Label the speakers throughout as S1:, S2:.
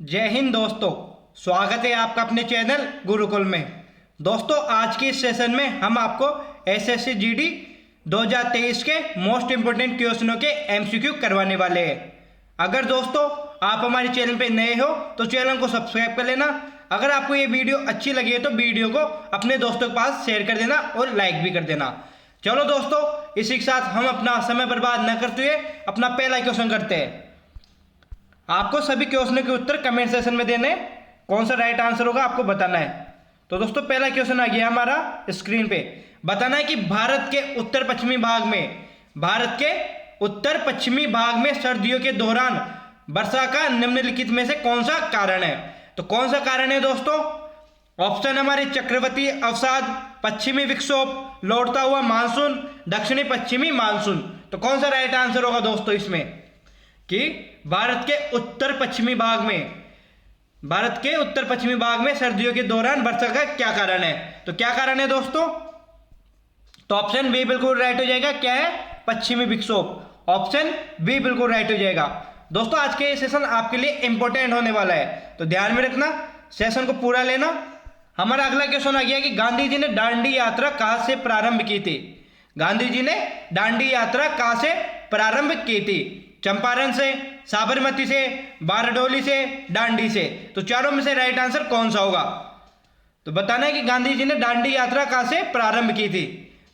S1: जय हिंद दोस्तों। स्वागत है आपका अपने चैनल गुरुकुल में। दोस्तों आज के इस सेशन में हम आपको एसएससी जीडी 2023 के मोस्ट इंपोर्टेंट क्वेश्चनों के एमसीक्यू करवाने वाले हैं। अगर दोस्तों आप हमारे चैनल पे नए हो तो चैनल को सब्सक्राइब कर लेना। अगर आपको ये वीडियो अच्छी लगी है तो वीडियो को अपने दोस्तों के पास शेयर कर देना और लाइक भी कर देना। चलो दोस्तों इसी के साथ हम अपना समय बर्बाद न करते हुए अपना पहला क्वेश्चन करते हैं। आपको सभी क्वेश्चनों के उत्तर कमेंट सेक्शन में देने, कौन सा राइट आंसर होगा आपको बताना है। तो दोस्तों पहला क्वेश्चन आ गया हमारा स्क्रीन पे। बताना है कि भारत के उत्तर पश्चिमी भाग में सर्दियों के दौरान वर्षा का निम्नलिखित में से कौन सा कारण है। तो कौन सा कारण है दोस्तों? ऑप्शन हमारे चक्रवाती अवसाद, पश्चिमी विक्षोभ, लौटता हुआ मानसून, दक्षिणी पश्चिमी मानसून। तो कौन सा राइट आंसर होगा दोस्तों इसमें कि भारत के उत्तर पश्चिमी भाग में सर्दियों के दौरान वर्षा का क्या कारण है। तो क्या कारण है दोस्तों? तो ऑप्शन बी बिल्कुल राइट हो जाएगा। क्या है? पश्चिमी विक्षोभ। ऑप्शन बी बिल्कुल राइट हो जाएगा। दोस्तों आज के सेशन आपके लिए इंपॉर्टेंट होने वाला है तो ध्यान में रखना, सेशन को पूरा लेना। हमारा अगला क्वेश्चन आ गया कि गांधी जी ने दांडी यात्रा कहां से प्रारंभ की थी। गांधी जी ने दांडी यात्रा कहां से प्रारंभ की थी? चंपारण से, साबरमती से, बारडोली से, दांडी से। तो चारों में से राइट आंसर कौन सा होगा? तो बताना है कि गांधी जी ने दांडी यात्रा कहां से प्रारंभ की थी।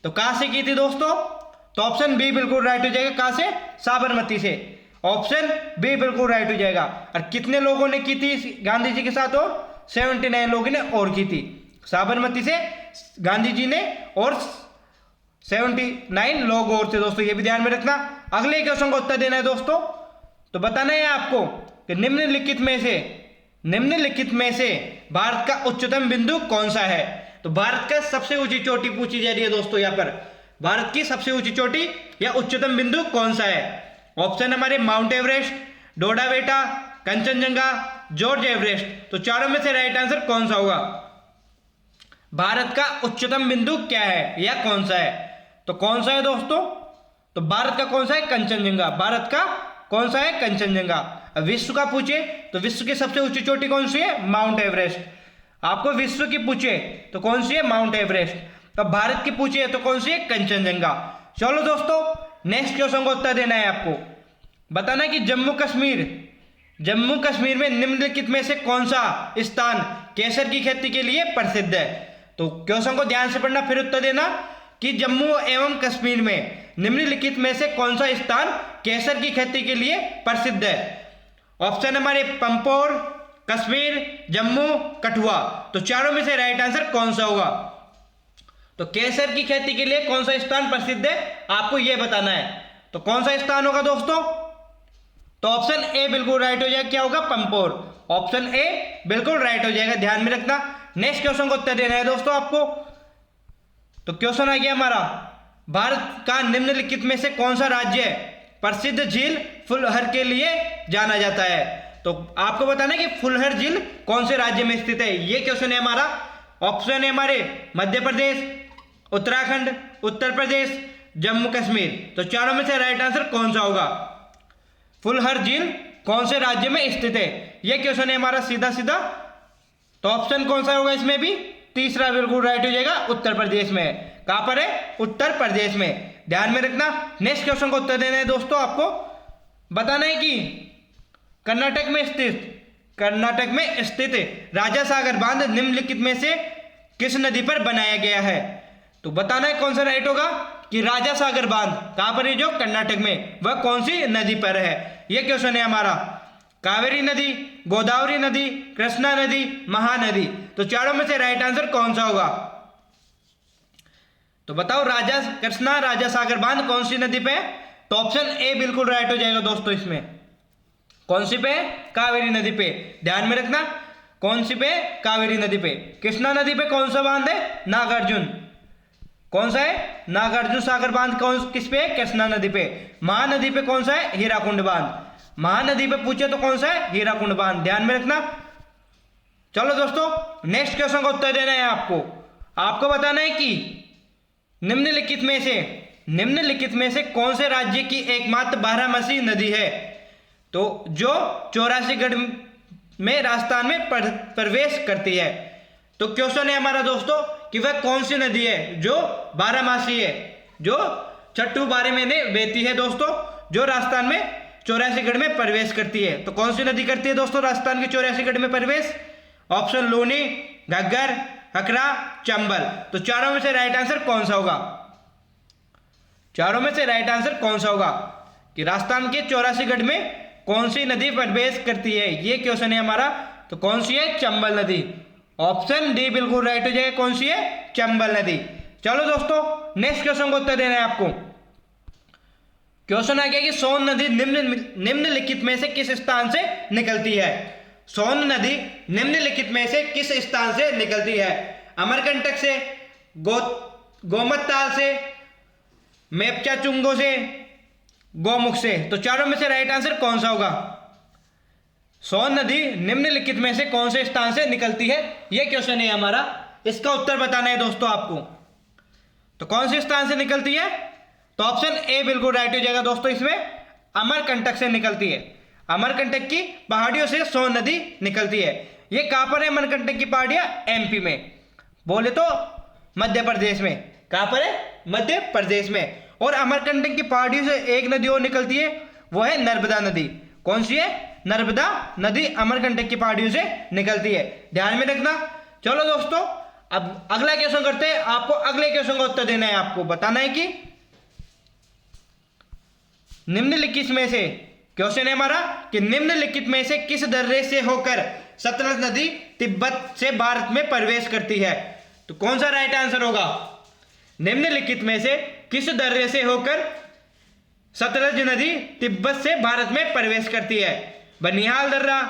S1: तो कहां से की थी दोस्तों? तो ऑप्शन बी बिल्कुल राइट हो जाएगा। कहां से? साबरमती से। ऑप्शन बी बिल्कुल राइट हो जाएगा। और कितने लोगों ने की थी गांधी जी के साथ? और 79 लोगों ने और की थी। साबरमती से गांधी जी ने और 79 लोग और थे दोस्तों, ये भी ध्यान में रखना। अगले क्वेश्चन का उत्तर देना है दोस्तों। तो बताना है आपको कि निम्नलिखित में से भारत का उच्चतम बिंदु कौन सा है। तो भारत का सबसे ऊंची चोटी पूछी जा रही है दोस्तों यहाँ पर। भारत की सबसे ऊंची चोटी या उच्चतम बिंदु कौन सा है? ऑप्शन हमारे माउंट एवरेस्ट, डोडा बेटा, कंचनजंगा, जॉर्ज एवरेस्ट। तो चारों में से राइट आंसर कौन सा होगा? भारत का उच्चतम बिंदु क्या है या कौन सा है? तो कौन सा है दोस्तों? तो भारत का कौन सा है? कंचनजंगा। भारत का कौन सा है? कंचनजंगा। विश्व का पूछे तो विश्व की सबसे ऊंची चोटी कौन सी है? Mount Everest. आपको विश्व की पूछे तो कौन सी है? Mount Everest. तो भारत की पूछे तो कौन सी है? कंचनजंगा। चलो दोस्तों नेक्स्ट क्वेश्चन का उत्तर देना है आपको। बताना है कि जम्मू कश्मीर में निम्नलिखित में से कौन सा स्थान केसर की खेती के लिए प्रसिद्ध है। तो क्वेश्चन को ध्यान से पढ़ना फिर उत्तर देना कि जम्मू एवं कश्मीर में निम्नलिखित में से कौन सा स्थान केसर की खेती के लिए प्रसिद्ध है। ऑप्शन हमारे पंपोर, कश्मीर, जम्मू, कठुआ। तो चारों में से राइट आंसर कौन सा होगा? तो केसर की खेती के लिए कौन सा स्थान प्रसिद्ध है आपको यह बताना है। तो कौन सा स्थान होगा दोस्तों? तो ऑप्शन ए बिल्कुल राइट हो जाएगा। क्या होगा? पंपोर। ऑप्शन ए बिल्कुल राइट हो जाएगा, ध्यान में रखना। नेक्स्ट क्वेश्चन को उत्तर देना है दोस्तों आपको। तो क्वेश्चन आ गया हमारा, भारत का निम्नलिखित में से कौन सा राज्य प्रसिद्ध झील फुलहर के लिए जाना जाता है। तो आपको बताना है कि फुलहर झील कौन से राज्य में स्थित है, ये क्वेश्चन है हमारा। ऑप्शन है हमारे मध्य प्रदेश, उत्तराखंड, उत्तर प्रदेश, जम्मू कश्मीर। तो चारों में से राइट आंसर कौन सा होगा? फुलहर झील कौन से राज्य में स्थित है, यह क्वेश्चन है हमारा सीधा सीधा। तो ऑप्शन कौन सा होगा इसमें भी? तीसरा बिल्कुल राइट हो जाएगा, उत्तर प्रदेश में। कहां पर है? उत्तर प्रदेश में, ध्यान में रखना। नेक्स्ट क्वेश्चन को उत्तर देना है दोस्तों आपको। बताना है कि कर्नाटक में स्थित राजा सागर बांध निम्नलिखित में से किस नदी पर बनाया गया है। तो बताना है कौन सा राइट होगा कि राजा सागर बांध कहां पर है जो कर्नाटक में, वह कौन सी नदी पर है। यह क्वेश्चन है हमारा। कावेरी नदी, गोदावरी नदी, कृष्णा नदी, महानदी। तो चारों में से राइट आंसर कौन सा होगा? तो बताओ कृष्णा राजा सागर बांध कौन सी नदी पे है? तो ऑप्शन ए बिल्कुल राइट हो जाएगा दोस्तों इसमें। कौन सी पे? कावेरी नदी पे, ध्यान में रखना। कौन सी पे? कावेरी नदी पे। कृष्णा नदी पे कौन सा बांध है? नागार्जुन। कौन सा है? नागार्जुन सागर बांध किस पे है? कृष्णा नदी पे। महानदी पे कौन सा है? हीराकुंड बांध। महानदी पे पूछे तो कौन सा है? हीराकुंड बांध, ध्यान में रखना। चलो दोस्तों नेक्स्ट क्वेश्चन का उत्तर देना है आपको बताना है कि निम्नलिखित में से कौन से राज्य की एकमात्र बारहमासी नदी है। तो जो 84 में राजस्थान में प्रवेश करती है। तो क्वेश्चन है हमारा दोस्तों कि वह कौन सी नदी है जो बारहमासी है, जो छठू बारह महीने बहती है दोस्तों, जो राजस्थान में 84 में प्रवेश करती है। तो कौन सी नदी करती है दोस्तों राजस्थान के 84 में प्रवेश? ऑप्शन लूनी, घग्गर, हकरा, चंबल। तो चारों में से राइट आंसर कौन सा होगा? चारों में से राइट आंसर कौन सा होगा कि राजस्थान के 84 में कौन सी नदी प्रवेश करती है, ये क्वेश्चन है हमारा। तो कौन सी है? चंबल नदी। ऑप्शन डी बिल्कुल राइट हो जाएगा। कौन सी है? चंबल नदी। चलो दोस्तों नेक्स्ट क्वेश्चन को उत्तर देना है आपको। क्वेश्चन आ गया कि सोन नदी निम्नलिखित में से किस स्थान से निकलती है? सोन नदी निम्नलिखित में से किस स्थान से निकलती है? अमरकंटक से, गोमत ताल से, मेपचा चुंगो से, गोमुख से। तो चारों में से राइट आंसर कौन सा होगा? सोन नदी निम्नलिखित में से कौन से स्थान से निकलती है, यह क्वेश्चन है हमारा। इसका उत्तर बताना है दोस्तों आपको। तो कौन से स्थान से निकलती है? तो ऑप्शन ए बिल्कुल राइट हो जाएगा दोस्तों। इसमें अमरकंटक से निकलती है। अमरकंटक की पहाड़ियों से सोन नदी निकलती है। ये कहां पर है अमरकंटक की पहाड़ियां? एमपी में, बोले तो मध्य प्रदेश में। कहां पर है? मध्य प्रदेश में। और अमरकंटक की पहाड़ियों से एक नदी और निकलती है, वो है नर्मदा नदी। कौन सी है? नर्मदा नदी अमरकंटक की पहाड़ियों से निकलती है, ध्यान में रखना। चलो दोस्तों अब अगला क्वेश्चन करते हैं। आपको अगले क्वेश्चन का उत्तर देना है। आपको बताना है कि निम्नलिखित में से, क्वेश्चन है हमारा कि निम्नलिखित में से किस दर्रे से होकर सतलज नदी तिब्बत से भारत में प्रवेश करती है? तो कौन सा राइट आंसर होगा? निम्नलिखित में से किस दर्रे से होकर सतलज नदी तिब्बत से भारत में प्रवेश करती है? बनिहाल दर्रा,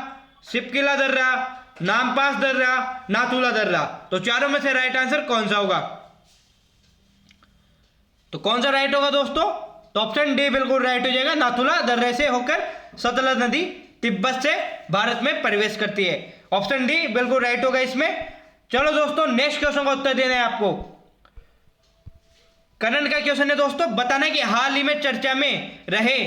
S1: शिपकिला दर्रा, नामपास दर्रा, नाथुला दर्रा। तो चारों में से राइट आंसर कौन सा होगा? तो कौन सा राइट होगा दोस्तों? तो ऑप्शन डी बिल्कुल राइट हो जाएगा। नाथुला दर्रे से होकर सतलज नदी तिब्बत से भारत में प्रवेश करती है। ऑप्शन डी बिल्कुल राइट होगा इसमें। चलो दोस्तों नेक्स्ट क्वेश्चन का उत्तर देना है आपको। करंट का क्वेश्चन है दोस्तों, बताना है कि हाल ही में चर्चा में रहे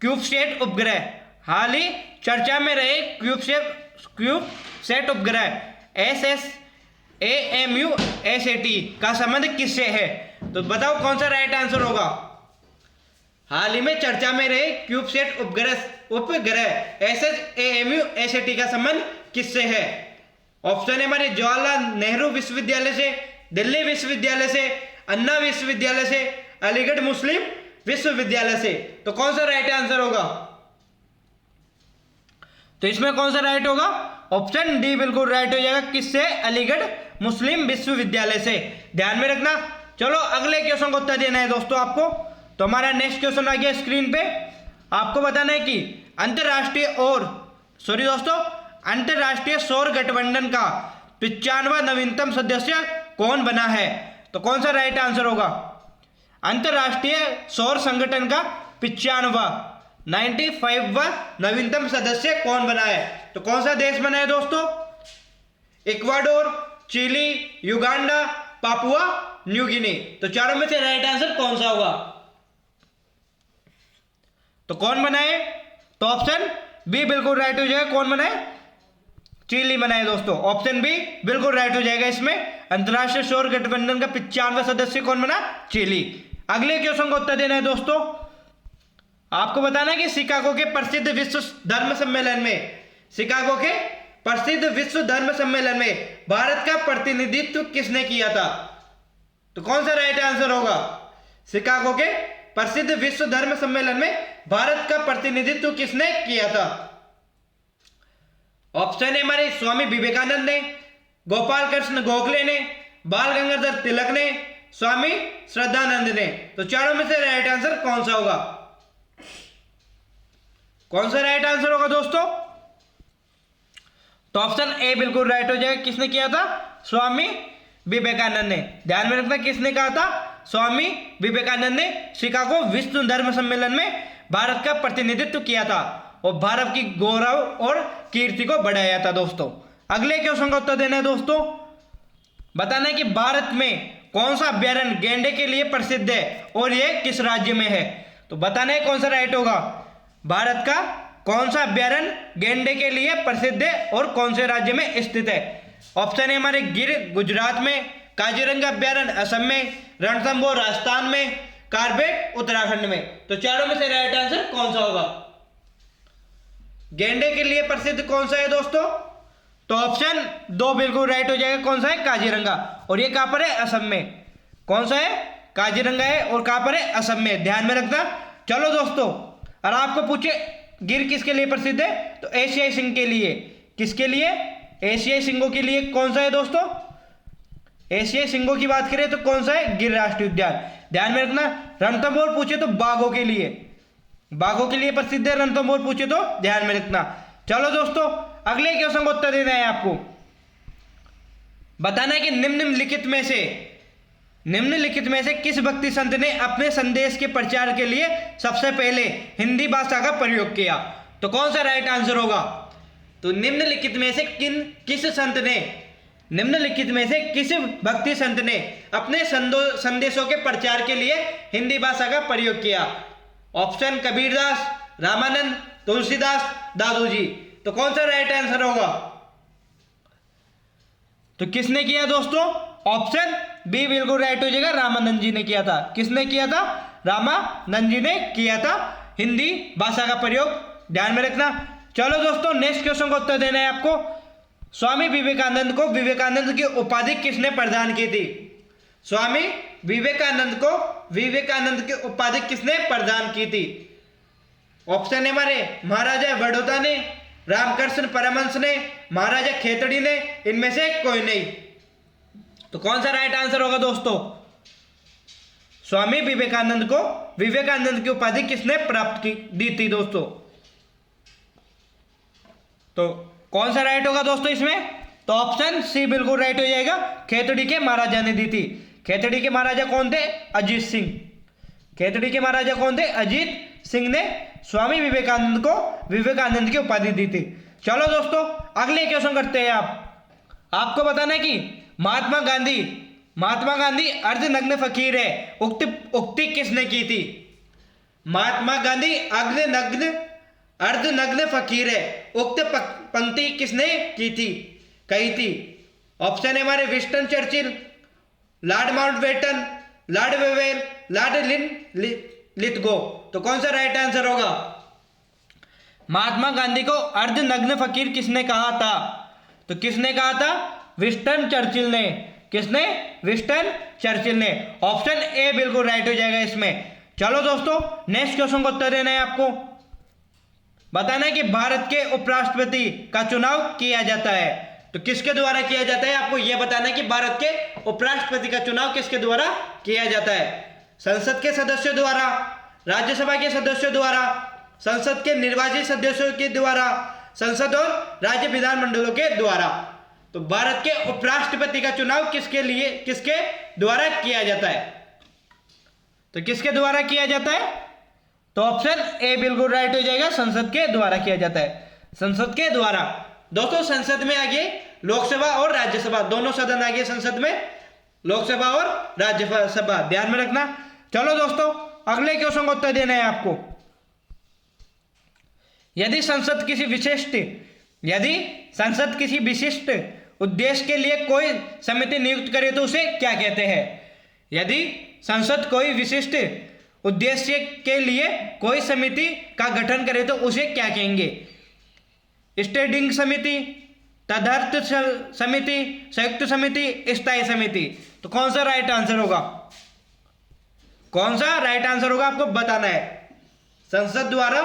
S1: क्यूबसैट उपग्रह, हाल ही चर्चा में रहे क्यूबसैट उपग्रह SSAMU-SAT का संबंध किससे है? तो बताओ कौन सा राइट आंसर होगा? हाल ही में चर्चा में रहे क्यूबसैट उपग्रह SSAMU-SAT का संबंध किससे है? ऑप्शन है हमारे जवाहरलाल नेहरू विश्वविद्यालय से, दिल्ली विश्वविद्यालय से, अन्ना विश्वविद्यालय से, अलीगढ़ मुस्लिम विश्वविद्यालय से। तो कौन सा राइट आंसर होगा? तो इसमें कौन सा राइट होगा? ऑप्शन डी बिल्कुल राइट हो जाएगा। किससे? अलीगढ़ मुस्लिम विश्वविद्यालय से, ध्यान में रखना। चलो अगले क्वेश्चन का उत्तर देना है दोस्तों आपको। तो हमारा नेक्स्ट क्वेश्चन आ गया स्क्रीन पे। आपको बताना है कि अंतरराष्ट्रीय सौर गठबंधन का 95वां नवीनतम सदस्य कौन बना है? तो कौन सा राइट आंसर होगा? अंतरराष्ट्रीय सौर संगठन का 95वां नवीनतम सदस्य कौन बना है? तो कौन सा देश बना है दोस्तों? Ecuador, Chile, Uganda, Papua New Guinea. तो चारों में से राइट आंसर कौन सा होगा? तो कौन बनाए? तो ऑप्शन बी बिल्कुल राइट हो जाएगा। कौन बनाए? चिली बनाए दोस्तों। ऑप्शन बी बिल्कुल राइट हो जाएगा इसमें। अंतरराष्ट्रीय सौर गठबंधन का 95वां सदस्य कौन बना? चिली। अगले क्वेश्चन का उत्तर देना है दोस्तों। आपको बताना है कि शिकागो के प्रसिद्ध विश्व धर्म सम्मेलन में भारत का प्रतिनिधित्व किसने किया था? तो कौन सा राइट आंसर होगा? शिकागो के प्रसिद्ध विश्व धर्म सम्मेलन में भारत का प्रतिनिधित्व किसने किया था? ऑप्शन है हमारे स्वामी विवेकानंद ने, गोपाल कृष्ण गोखले ने, बाल गंगाधर तिलक ने, स्वामी श्रद्धानंद ने। तो चारों में से राइट आंसर कौन सा होगा? कौन सा राइट आंसर होगा दोस्तों? तो ऑप्शन ए बिल्कुल राइट हो जाएगा। किसने किया था? स्वामी विवेकानंद ने। ध्यान में रखना किसने कहा था? स्वामी विवेकानंद ने शिकागो विश्व धर्म सम्मेलन में भारत का प्रतिनिधित्व किया था और भारत की गौरव और कीर्ति को बढ़ाया था दोस्तों। अगले क्वेश्चन का उत्तर देना है दोस्तों। बताना है कि भारत में कौन सा अभ्यारण्य गैंडे के लिए प्रसिद्ध है और यह किस राज्य में है? तो बताना है कौन सा राइट होगा। भारत का कौन सा अभ्यारण्य गैंडे के लिए प्रसिद्ध है और कौन से राज्य में स्थित है? ऑप्शन है हमारे गिर गुजरात में, काजीरंगा अभ्यारण्य असम में, रणथंभौर राजस्थान में, कार्बेट उत्तराखंड में। तो चारों में से राइट आंसर कौन सा होगा? गैंडे के लिए प्रसिद्ध कौन सा है दोस्तों? तो ऑप्शन 2 बिल्कुल राइट हो जाएगा। कौन सा है? काजीरंगा। और ये कहां पर है? असम में। कौन सा है? काजीरंगा है और कहां पर है? असम में। ध्यान में रखना। चलो दोस्तों, और आपको पूछे गिर किसके लिए प्रसिद्ध है? तो एशियाई सिंह के लिए। किसके लिए? एशियाई सिंहों के लिए। कौन सा है दोस्तों? एशियाई सिंहों की बात करें तो कौन सा है? गिर राष्ट्रीय उद्यान। ध्यान में रखना। रणथंभौर पूछे तो बाघों के लिए, बाघों के लिए प्रसिद्ध है रणथंभौर पूछे तो। ध्यान में रखना। चलो दोस्तों, अगले क्वेश्चन का उत्तर देना है आपको। बताना है कि निम्नलिखित में से किस भक्ति संत ने अपने संदेश के प्रचार के लिए सबसे पहले हिंदी भाषा का प्रयोग किया? तो कौन सा राइट आंसर होगा? तो निम्नलिखित में से किस भक्ति संत ने अपने संदेशों के प्रचार के लिए हिंदी भाषा का प्रयोग किया? ऑप्शन कबीरदास, रामानंद, तुलसीदास, दादूजी। तो कौन सा राइट आंसर होगा? तो किसने किया दोस्तों? ऑप्शन बी बिल्कुल राइट हो जाएगा। रामानंद जी ने किया था। किसने किया था? रामानंद जी ने किया था हिंदी भाषा का प्रयोग। ध्यान में रखना। चलो दोस्तों, नेक्स्ट क्वेश्चन का उत्तर देना है आपको। स्वामी विवेकानंद को विवेकानंद की उपाधि किसने प्रदान की थी? स्वामी विवेकानंद को विवेकानंद की उपाधि किसने प्रदान की थी? ऑप्शन है हमारे महाराजा बड़ौदा ने, रामकृष्ण परमहंस ने, महाराजा खेतड़ी ने, इनमें से कोई नहीं। तो कौन सा राइट आंसर होगा दोस्तों? स्वामी विवेकानंद को विवेकानंद की उपाधि किसने प्राप्त दी थी दोस्तों? तो कौन सा राइट होगा दोस्तों इसमें? तो ऑप्शन सी बिल्कुल राइट हो जाएगा। खेतड़ी के महाराजा ने दी थी। खेतड़ी के महाराजा कौन थे? अजीत सिंह। खेतड़ी के महाराजा कौन थे? अजीत सिंह ने स्वामी विवेकानंद को विवेकानंद की उपाधि दी थी। चलो दोस्तों, अगले क्वेश्चन करते हैं। आपको बताना है कि महात्मा गांधी अर्धनग्न फकीर है, उक्ति किसने की थी? महात्मा गांधी अर्धनग्न फकीर है, उक्त पंक्ति किसने कही थी? ऑप्शन है हमारे Winston Churchill, Lord Mountbatten, Lord Wavell, Lord Lithgow. तो कौन सा राइट आंसर होगा? महात्मा गांधी को अर्धनग्न फकीर किसने कहा था? तो किसने कहा था? विंस्टन चर्चिल ने। किसने? विंस्टन चर्चिल ने। ऑप्शन ए बिल्कुल राइट हो जाएगा इसमें। चलो दोस्तों, नेक्स्ट क्वेश्चन का उत्तर देना है आपको। बताना है कि भारत के उपराष्ट्रपति का चुनाव किया जाता है। तो किसके द्वारा किया जाता है? आपको यह बताना है कि भारत के उपराष्ट्रपति का चुनाव किसके द्वारा किया जाता है? संसद के सदस्यों द्वारा, राज्यसभा के सदस्यों द्वारा, संसद के निर्वाचित सदस्यों के द्वारा, संसद और राज्य विधानमंडलों के द्वारा। तो भारत के उपराष्ट्रपति का चुनाव किसके द्वारा किया जाता है? तो किसके द्वारा किया जाता है? तो ऑप्शन ए बिल्कुल राइट हो जाएगा। संसद के द्वारा किया जाता है। संसद के द्वारा। दोस्तों, संसद में आगे लोकसभा और राज्यसभा दोनों सदन आगे संसद में, लोकसभा और राज्यसभा। ध्यान में रखना। चलो दोस्तों, अगले क्वेश्चन का उत्तर देना है आपको। यदि संसद किसी विशिष्ट उद्देश्य के लिए कोई समिति नियुक्त करे तो उसे क्या कहते हैं? यदि संसद कोई विशिष्ट उद्देश्य के लिए कोई समिति का गठन करे तो उसे क्या कहेंगे? स्टैंडिंग समिति, तदर्थ समिति, संयुक्त समिति, स्थायी समिति। तो कौन सा राइट आंसर होगा? कौन सा राइट आंसर होगा आपको बताना है। संसद द्वारा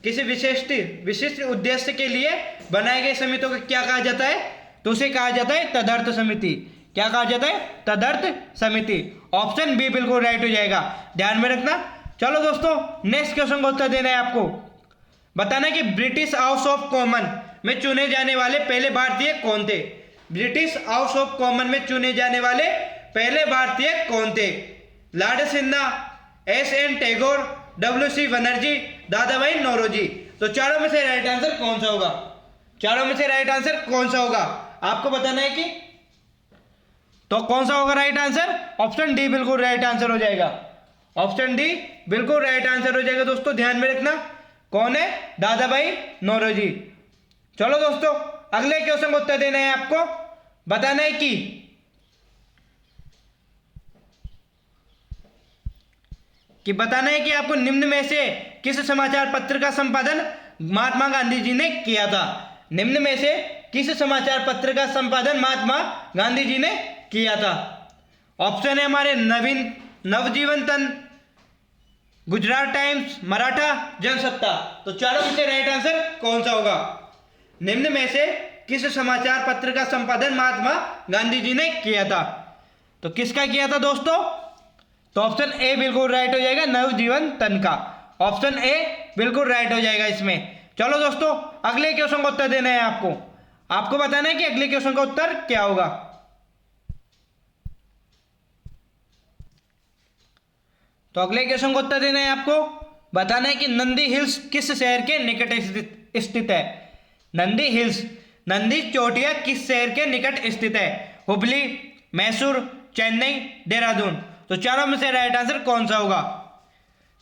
S1: किसी विशिष्ट उद्देश्य के लिए बनाए गए समितियों को क्या कहा जाता है? तो उसे कहा जाता है तदर्थ समिति। क्या कहा जाता है? तदर्थ समिति। ऑप्शन बी बिल्कुल राइट हो जाएगा। ध्यान में रखना। चलो दोस्तों, नेक्स्ट क्वेश्चन का उत्तर देना है आपको। बताना कि ब्रिटिश हाउस ऑफ कॉमन में चुने जाने वाले पहले भारतीय कौन थे? ब्रिटिश हाउस ऑफ कॉमन में चुने जाने वाले पहले भारतीय कौन थे? Lord Sinha, S N. Tagore, W C. Banerjee, Dadabhai Naoroji. तो चारों में से राइट आंसर कौन सा होगा? चारों में से राइट आंसर कौन सा होगा आपको बताना है कि तो कौन सा होगा राइट आंसर? ऑप्शन डी बिल्कुल राइट आंसर हो जाएगा। ऑप्शन डी बिल्कुल राइट आंसर हो जाएगा दोस्तों। ध्यान में रखना। कौन है? दादा भाई नौरोजी। चलो दोस्तों, अगले क्वेश्चन का उत्तर देना है आपको। बताना है कि बताना है कि आपको निम्न में से किस समाचार पत्र का संपादन महात्मा गांधी जी ने किया था। निम्न में से किस समाचार पत्र का संपादन महात्मा गांधी जी ने किया था? ऑप्शन है हमारे नवजीवन तन, गुजरात टाइम्स, मराठा, जनसत्ता। तो चारों में से राइट आंसर कौन सा होगा? निम्न में से किस समाचार पत्र का संपादन महात्मा गांधी जी ने किया था? तो किसका किया था दोस्तों? तो ऑप्शन ए बिल्कुल राइट हो जाएगा, नवजीवन तन का। ऑप्शन ए बिल्कुल राइट हो जाएगा इसमें। चलो दोस्तों, अगले क्वेश्चन का उत्तर देना है आपको। आपको बताना है कि अगले क्वेश्चन का उत्तर क्या होगा। तो अगले क्वेश्चन का उत्तर देना है आपको। बताना है कि नंदी हिल्स किस शहर के निकट स्थित है? नंदी हिल्स, नंदी चोटियां किस शहर के निकट स्थित है? हुबली, मैसूर, चेन्नई, देहरादून। तो चारों में से राइट आंसर कौन सा होगा?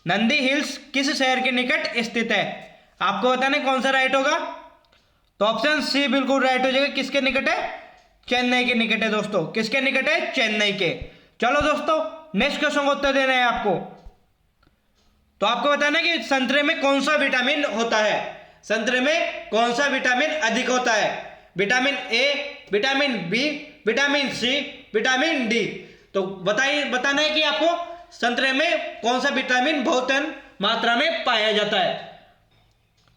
S1: नंदी हिल्स किस शहर के निकट स्थित है? आपको बताना है कौन सा राइट होगा। तो ऑप्शन सी बिल्कुल राइट हो जाएगा। किसके निकट है? चेन्नई के निकट है दोस्तों। किसके निकट है? चेन्नई के। चलो दोस्तों, नेक्स्ट क्वेश्चन का उत्तर देना है आपको। तो आपको बताना है कि संतरे में कौन सा विटामिन होता है? संतरे में कौन सा विटामिन अधिक होता है? Vitamin A, vitamin B, vitamin C, vitamin D. तो बताना है कि आपको संतरे में कौन सा विटामिन बहुत मात्रा में पाया जाता है।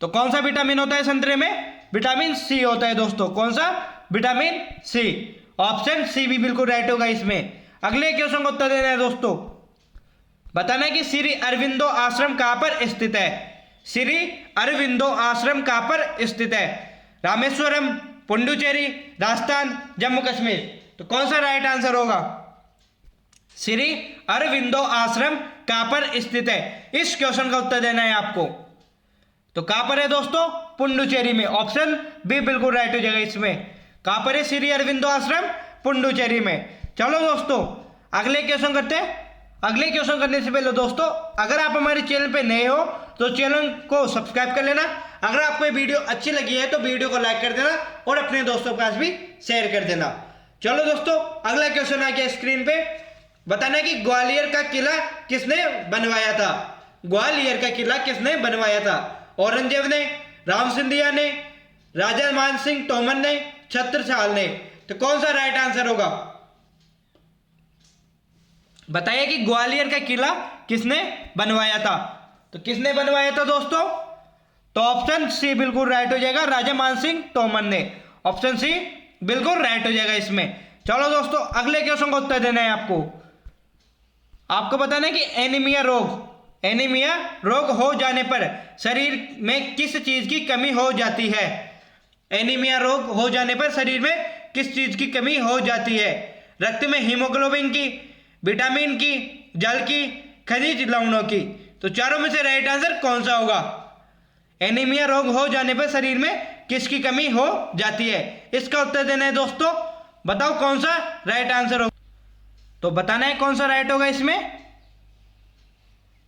S1: तो कौन सा विटामिन होता है संतरे में? विटामिन सी होता है दोस्तों। कौन सा? Vitamin C. ऑप्शन सी भी बिल्कुल राइट होगा इसमें। अगले क्वेश्चन का उत्तर देना है दोस्तों। बताना है कि श्री अरविंदो आश्रम कहां पर स्थित है? श्री अरविंदो आश्रम कहां पर स्थित है? रामेश्वरम, पुडुचेरी, राजस्थान, जम्मू कश्मीर। तो कौन सा राइट आंसर होगा? श्री अरविंदो आश्रम कहां पर स्थित है? इस क्वेश्चन का उत्तर देना है आपको। तो कहां पर है दोस्तों? पुडुचेरी में। ऑप्शन बी बिल्कुल राइट हो जाएगा इसमें। कहां पर है श्री अरविंदो आश्रम? पुडुचेरी में। चलो दोस्तों, अगले क्वेश्चन करते हैं। अगले क्वेश्चन करने से पहले दोस्तों, अगर आप हमारे चैनल पे नए हो तो चैनल को सब्सक्राइब कर लेना। अगर आपको ये वीडियो अच्छी लगी है तो वीडियो को लाइक कर देना और अपने दोस्तों के पास भी शेयर कर देना। चलो दोस्तों, अगला क्वेश्चन आ गया स्क्रीन पे। बताना है कि ग्वालियर का किला किसने बनवाया था? ग्वालियर का किला किसने बनवाया था? औरंगजेब ने, राम सिंधिया ने, राजा मान सिंह तोमर ने, छत्रसाल ने। तो कौन सा राइट आंसर होगा? बताइए कि ग्वालियर का किला किसने बनवाया था? तो किसने बनवाया था दोस्तों? तो ऑप्शन सी बिल्कुल राइट हो जाएगा, राजा मान सिंह तोमर ने। ऑप्शन सी बिल्कुल राइट हो जाएगा इसमें। चलो दोस्तों, अगले क्वेश्चन का उत्तर देना है आपको। आपको बताना है कि एनीमिया रोग हो जाने पर शरीर में किस चीज की कमी हो जाती है? एनीमिया रोग हो जाने पर शरीर में किस चीज की कमी हो जाती है? रक्त में हीमोग्लोबिन की, विटामिन की, जल की, खनिज लवणों की। तो चारों में से राइट आंसर कौन सा होगा? एनीमिया रोग हो जाने पर शरीर में किसकी कमी हो जाती है? इसका उत्तर देना है दोस्तों। बताओ कौन सा राइट आंसर होगा। तो बताना है कौन सा राइट होगा इसमें।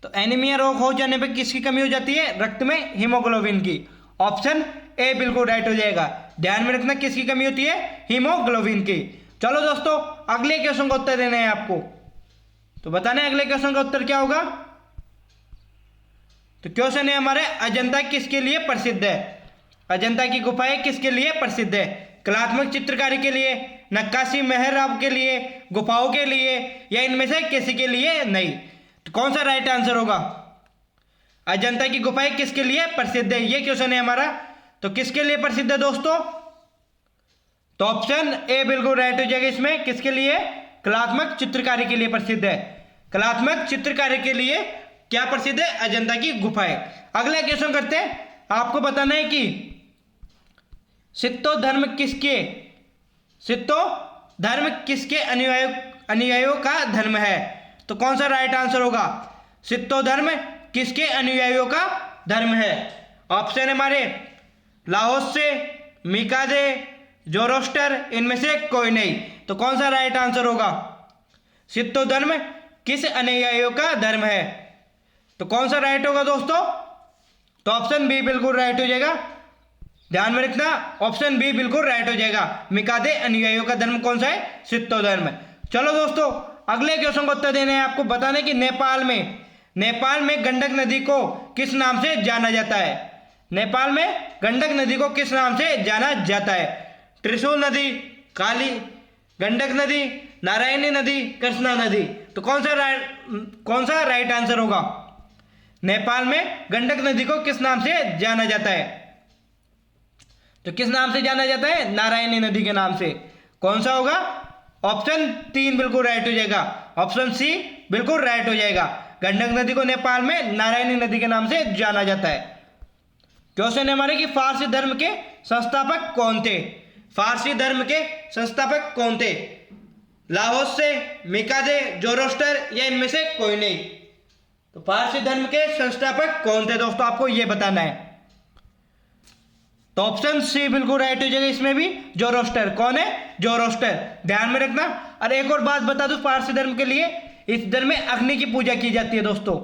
S1: तो एनीमिया रोग हो जाने पर किसकी कमी हो जाती है? रक्त में हीमोग्लोबिन की। ऑप्शन ए बिल्कुल राइट हो जाएगा। ध्यान में रखना, किसकी कमी होती है? हीमोग्लोबिन की। चलो दोस्तों, अगले क्वेश्चन का उत्तर देना है आपको। तो बताना है अगले क्वेश्चन का उत्तर क्या होगा। तो क्वेश्चन है हमारे, अजंता किसके लिए प्रसिद्ध है? अजंता की गुफाएं किसके लिए प्रसिद्ध है? कलात्मक चित्रकारी के लिए, नक्काशी मेहराब के लिए, गुफाओं के लिए, या इनमें से किसी के लिए नहीं? तो कौन सा राइट आंसर होगा? अजंता की गुफाएं किसके लिए प्रसिद्ध है, ये क्वेश्चन है हमारा। तो किसके लिए प्रसिद्ध है दोस्तों? तो ऑप्शन ए बिल्कुल राइट हो जाएगा इसमें। किसके लिए? कलात्मक चित्रकारी के लिए प्रसिद्ध है। कलात्मक चित्रकारी के लिए क्या प्रसिद्ध है? अजंता की गुफाएं। अगला क्वेश्चन करते हैं। आपको बताना है कि सित्तो धर्म किसके अनुयायियों का धर्म है? तो कौन सा राइट आंसर होगा? सित्तो धर्म किसके अनुयायियों का धर्म है? ऑप्शन हमारे लाहौस से, मिकाजे, जोरोस्टर, इनमें से कोई नहीं। तो कौन सा राइट आंसर होगा? सित्तो धर्म किस अनुयायियों का धर्म है? तो कौन सा राइट होगा दोस्तों? तो ऑप्शन बी बिल्कुल राइट हो जाएगा। ध्यान में रखना, ऑप्शन बी बिल्कुल राइट हो जाएगा। मिकादे अनुयायियों का धर्म कौन सा है? सित्तो धर्म। चलो दोस्तों, अगले क्वेश्चन का उत्तर देना है आपको। बताना कि नेपाल में गंडक नदी को किस नाम से जाना जाता है? नेपाल में गंडक नदी को किस नाम से जाना जाता है? त्रिशूल नदी, काली गंडक नदी, नारायणी नदी, कृष्णा नदी। तो कौन सा राइट आंसर होगा? नेपाल में गंडक नदी को किस नाम से जाना जाता है? तो किस नाम से जाना जाता है? नारायणी नदी के नाम से। कौन सा होगा? ऑप्शन 3 बिल्कुल राइट हो जाएगा। ऑप्शन सी बिल्कुल राइट हो जाएगा। गंडक नदी को नेपाल में नारायणी नदी के नाम से जाना जाता है। क्वेश्चन है हमारे कि फारसी धर्म के संस्थापक कौन थे? फारसी धर्म के संस्थापक कौन थे? लाओस से, मिकादे, जोरोस्टर या इनमें से कोई नहीं। तो फारसी धर्म के संस्थापक कौन थे दोस्तों, आपको यह बताना है। तो ऑप्शन सी बिल्कुल राइट हो जाएगा इसमें भी, जोरोस्टर। कौन है? जोरोस्टर। ध्यान में रखना। और एक और बात बता दूं फारसी धर्म के लिए, इस धर्म में अग्नि की पूजा की जाती है दोस्तों।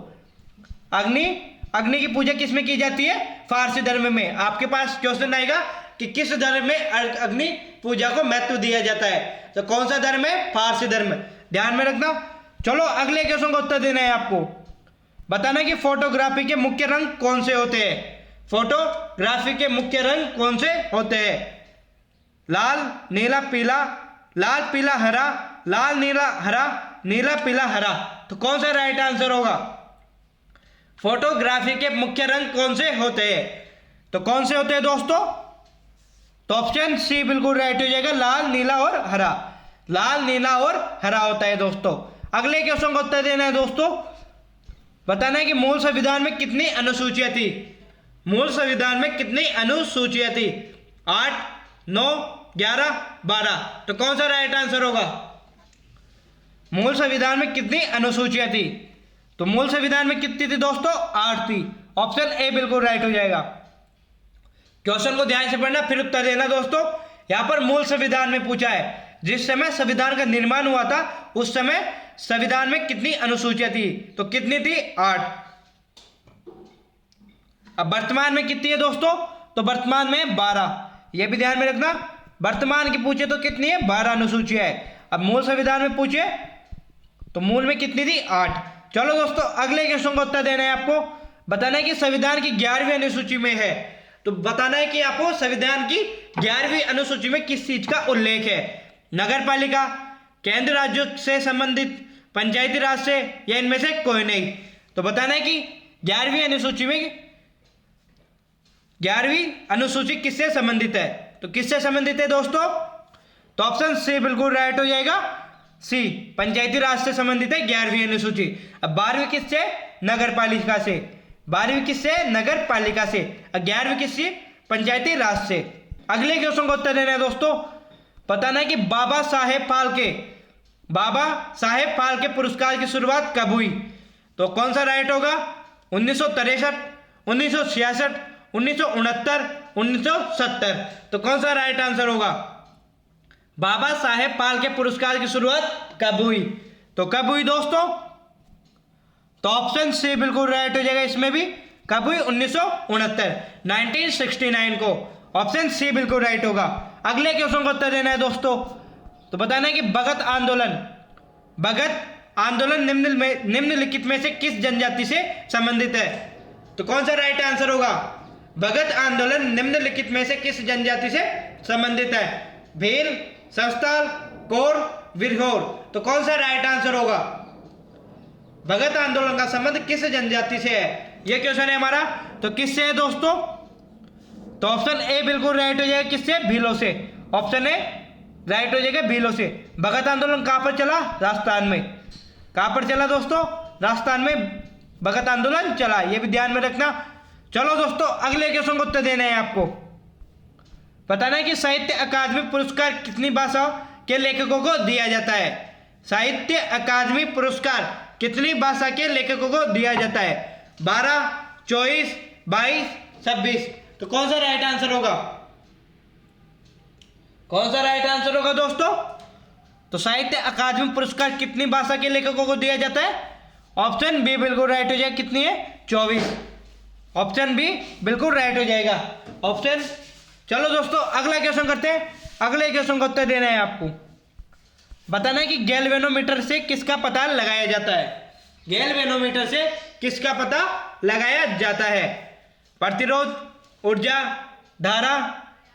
S1: अग्नि की पूजा किस में की जाती है? फारसी धर्म में। आपके पास क्वेश्चन आएगा कि किस धर्म में अग्नि पूजा को महत्व दिया जाता है? तो कौन सा धर्म है? फारसी धर्म। ध्यान में रखना। चलो अगले क्वेश्चन का उत्तर देना है आपको। बताना कि फोटोग्राफी के मुख्य रंग कौन से होते हैं? फोटोग्राफी के मुख्य रंग कौन से होते हैं? लाल, नीला, पीला, लाल, पीला, हरा, लाल, नीला, हरा, नीला, पीला, हरा। तो कौन सा राइट आंसर होगा? फोटोग्राफी के मुख्य रंग कौन से होते हैं? तो कौन से होते हैं दोस्तों? तो ऑप्शन सी बिल्कुल राइट हो जाएगा, लाल, नीला और हरा। लाल, नीला और हरा होता है दोस्तों। अगले क्वेश्चन का उत्तर देना है दोस्तों। बताना है कि मूल संविधान में कितनी अनुसूचियां थी? मूल संविधान में कितनी अनुसूचियां थी? 8, 9, 11, 12। तो कौन सा राइट आंसर होगा? मूल संविधान में कितनी अनुसूचियां थी? तो मूल संविधान में कितनी थी दोस्तों? 8 थी। ऑप्शन ए बिल्कुल राइट हो जाएगा। क्वेश्चन को ध्यान से पढ़ना, फिर उत्तर देना दोस्तों। यहां पर मूल संविधान में पूछा है जिस समय संविधान का निर्माण हुआ था उस समय संविधान में कितनी अनुसूचियां थी? तो कितनी थी? 8। अब वर्तमान में कितनी है दोस्तों? तो वर्तमान में 12। यह भी ध्यान में रखना। वर्तमान की पूछे तो कितनी है? 12 अनुसूचियां है। अब मूल संविधान में पूछे तो मूल में कितनी थी? 8। चलो दोस्तों, अगले क्वेश्चन का उत्तर देना है आपको। बताना है कि संविधान की 11वीं अनुसूची में है। तो बताना है कि आपको संविधान की 11वीं अनुसूची में किस चीज का उल्लेख है? नगर पालिका, केंद्र राज्यों से संबंधित, पंचायती राज से या इनमें से कोई नहीं। तो बताना है कि 11वीं अनुसूची में 11वीं अनुसूची किससे संबंधित है? तो किससे संबंधित है दोस्तों? तो ऑप्शन सी बिल्कुल राइट हो जाएगा। सी, पंचायती राज से संबंधित है 11वीं अनुसूची। अब 12वीं किससे? नगर पालिका से। 12वीं किससे? नगर पालिका से। और 11वीं किससे? पंचायती राज से। अगले क्वेश्चन का उत्तर देना है दोस्तों। बताना है कि बाबा साहेब फाल्के पुरस्कार की शुरुआत कब हुई? तो कौन सा राइट होगा? 1963, 1966, 1969, 1970। तो कौन सा राइट आंसर होगा? बाबा साहेब फाल्के पुरस्कार की शुरुआत कब हुई? तो कब हुई दोस्तों? तो ऑप्शन सी बिल्कुल राइट हो जाएगा इसमें भी। कब हुई? 1969, 1969 को। ऑप्शन सी बिल्कुल राइट होगा। अगले क्वेश्चन का उत्तर देना है दोस्तों। तो बताना है कि भगत आंदोलन निम्नलिखित में से किस जनजाति से संबंधित है? तो कौन सा राइट आंसर होगा? भगत आंदोलन निम्नलिखित में से किस जनजाति से संबंधित है? भील, संस्थाल, कौर, विरहोर। तो कौन सा राइट आंसर होगा? भगत आंदोलन का संबंध किस जनजाति से है? यह क्वेश्चन है हमारा। तो किससे है दोस्तों? तो ऑप्शन ए बिल्कुल राइट हो जाएगा। किससे? भीलों से। ऑप्शन ए राइट हो जाएगा, भीलों से। भगत आंदोलन कहां पर चला? राजस्थान में। कहां पर चला दोस्तों? राजस्थान में भगत आंदोलन चला। यह भी ध्यान में रखना। चलो दोस्तों, अगले क्वेश्चन को उत्तर देना है आपको। बताना है कि साहित्य अकादमी पुरस्कार कितनी भाषाओं के लेखकों को दिया जाता है? साहित्य अकादमी पुरस्कार कितनी भाषा के लेखकों को दिया जाता है? 12, 24, 22, 26। तो कौन सा राइट आंसर होगा? कौन सा राइट आंसर होगा दोस्तों? तो साहित्य अकादमी पुरस्कार कितनी भाषा के लेखकों को दिया जाता है? ऑप्शन बी बिल्कुल राइट हो जाएगा। कितनी है? 24। ऑप्शन बी बिल्कुल राइट हो जाएगा। ऑप्शन, चलो दोस्तों अगला क्वेश्चन करते हैं। अगले क्वेश्चन का उत्तर देना है आपको। बताना है कि गैल्वेनोमीटर से किसका पता लगाया जाता है। गैल्वेनोमीटर से किसका पता लगाया जाता है? प्रतिरोध, ऊर्जा, धारा,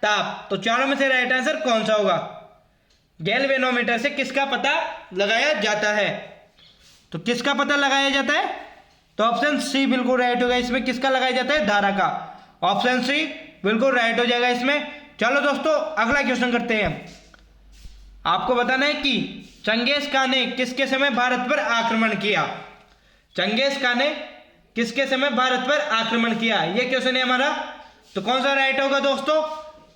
S1: ताप। तो चारों में से राइट आंसर कौन सा होगा? गैल्वेनोमीटर से किसका पता लगाया जाता है? तो किसका पता लगाया जाता है? तो ऑप्शन सी बिल्कुल राइट होगा। इसमें किसका लगाया जाता है? धारा का। ऑप्शन सी बिल्कुल राइट हो जाएगा इसमें। चलो दोस्तों अगला क्वेश्चन करते हैं। आपको बताना है कि चंगेज खान ने किसके समय भारत पर आक्रमण किया। चंगेज खान ने किसके समय भारत पर आक्रमण किया, यह क्वेश्चन है हमारा। तो कौन सा राइट होगा दोस्तों?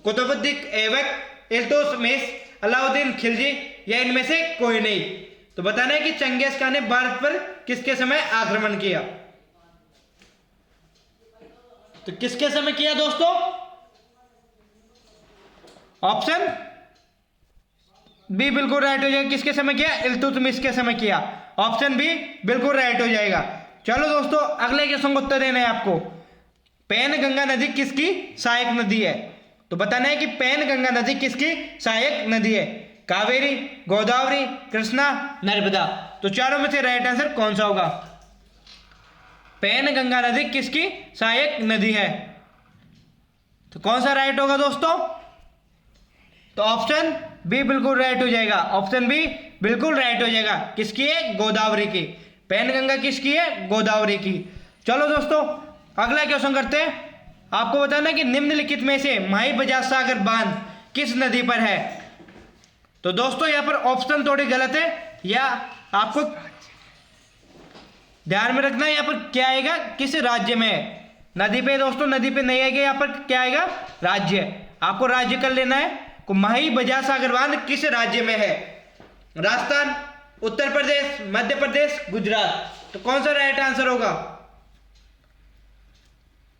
S1: कुतुबुद्दीन ऐबक, इल्तुतमिश, अलाउद्दीन खिलजी या इनमें से कोई नहीं। तो बताना है कि चंगेज खान ने भारत पर किसके समय आक्रमण किया। तो किसके समय किया दोस्तों? ऑप्शन बी बिल्कुल राइट हो जाएगा। किसके समय किया? इल्तुतमिश के समय किया। ऑप्शन बी बिल्कुल राइट हो जाएगा। चलो दोस्तों अगले क्वेश्चन को उत्तर देना है आपको। पैनगंगा नदी किसकी सहायक नदी है? तो बताना है कि पैनगंगा नदी किसकी सहायक नदी है। कावेरी, गोदावरी, कृष्णा, नर्मदा। तो चारों में से राइट आंसर कौन सा होगा? पैनगंगा नदी किसकी सहायक नदी है? तो कौन सा राइट होगा दोस्तों? तो ऑप्शन बी बिल्कुल राइट हो जाएगा। ऑप्शन बी बिल्कुल राइट हो जाएगा। किसकी है? गोदावरी की। पैनगंगा किसकी है? गोदावरी की। चलो दोस्तों अगला क्वेश्चन करते हैं। आपको बताना है कि निम्नलिखित में से माही बजाज सागर बांध किस नदी पर है। तो दोस्तों यहां पर ऑप्शन थोड़ी गलत है, या आपको ध्यान में रखना है यहां पर क्या आएगा, किस राज्य में है। नदी पे दोस्तों, नदी पे नहीं आएगा, यहां पर क्या आएगा? राज्य। आपको राज्य कर लेना है। माही बजाज सागर बांध किस राज्य में है? राजस्थान, उत्तर प्रदेश, मध्य प्रदेश, गुजरात। तो कौन सा राइट आंसर होगा?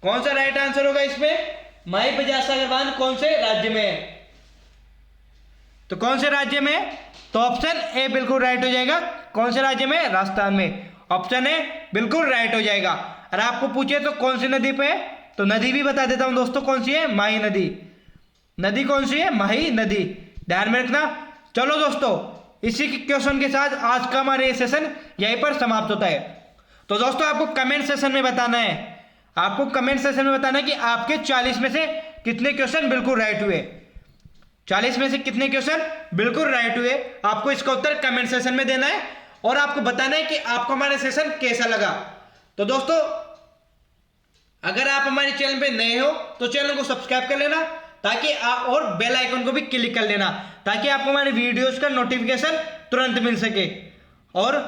S1: कौन सा राइट आंसर होगा इसमें? माही बजाज सागर बांध कौन से राज्य में है? तो कौन से राज्य में है? तो ऑप्शन ए बिल्कुल राइट हो जाएगा। कौन से राज्य में? राजस्थान में। ऑप्शन ए बिल्कुल राइट हो जाएगा। और आपको पूछे तो कौन सी नदी पे है, तो नदी भी बता देता हूं दोस्तों कौन सी है। माही नदी। नदी कौन सी है? माही नदी। ध्यान में रखना। चलो दोस्तों इसी क्वेश्चन के साथ आज का हमारा ये सेशन यहीं पर समाप्त होता है। तो दोस्तों आपको कमेंट सेशन में बताना है, आपको कमेंट सेशन में बताना है कि आपके 40 में से कितने क्वेश्चन बिल्कुल राइट हुए। 40 में से कितने क्वेश्चन बिल्कुल राइट हुए, आपको इसका उत्तर कमेंट सेशन में देना है। और आपको बताना है कि आपको हमारा सेशन कैसा लगा। तो दोस्तों अगर आप हमारे चैनल पे नए हो तो चैनल को सब्सक्राइब कर लेना, ताकि आप और बेल आइकन को भी क्लिक कर लेना, ताकि आपको हमारे वीडियोस का नोटिफिकेशन तुरंत मिल सके। और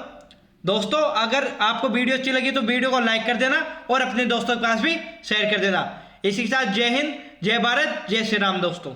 S1: दोस्तों अगर आपको वीडियो अच्छी लगी तो वीडियो को लाइक कर देना और अपने दोस्तों के पास भी शेयर कर देना। इसी के साथ जय हिंद, जय भारत, जय श्री राम दोस्तों।